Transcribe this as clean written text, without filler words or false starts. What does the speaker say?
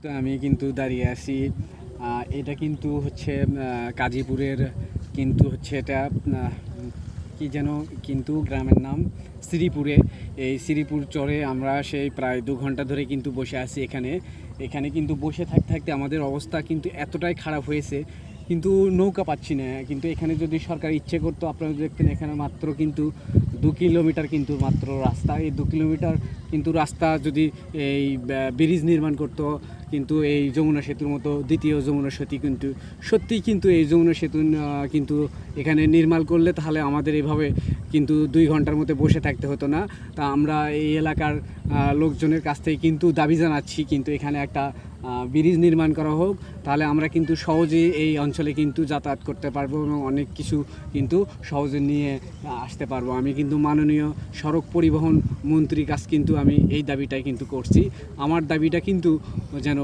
তো আমি কিন্তু দাঁড়িয়ে আছি এটা কিন্তু হচ্ছে কাজীপুরের কিন্তু হচ্ছে এটা কি যেন কিন্তু গ্রামের নাম শ্রীপুরে। এই শ্রীপুর চরে আমরা সেই প্রায় 2 ঘন্টা ধরে কিন্তু বসে আছি এখানে। এখানে কিন্তু বসে থাকতে থাকতে আমাদের অবস্থা কিন্তু এতটাই খারাপ হয়েছে, কিন্তু নৌকা পাচ্ছি না। কিন্তু এখানে যদি সরকার ইচ্ছে করতো, আপনারা দেখতেন এখানে মাত্র কিন্তু 2 কিলোমিটার কিন্তু মাত্র রাস্তা। এই 2 কিলোমিটার কিন্তু রাস্তা যদি এই ব্রিজ নির্মাণ করতো, কিন্তু এই যমুনা সেতুর মতো দ্বিতীয় যমুনা সেতু কিন্তু সত্যিই কিন্তু এই যমুনা সেতু কিন্তু এখানে নির্মাণ করলে তাহলে আমাদের এভাবে কিন্তু 2 ঘন্টার মধ্যে বসে থাকতে হতো না। তা আমরা এই এলাকার লোকজনের কাছ থেকে কিন্তু দাবি জানাচ্ছি, কিন্তু এখানে একটা ব্রিজ নির্মাণ করা হোক, তাহলে আমরা কিন্তু সহজেই এই অঞ্চলে কিন্তু যাতায়াত করতে পারবো এবং অনেক কিছু কিন্তু সহজে নিয়ে আসতে পারবো। আমি কিন্তু মাননীয় সড়ক পরিবহন মন্ত্রীর কাছ কিন্তু আমি এই দাবিটাই কিন্তু করছি। আমার দাবিটা কিন্তু যেন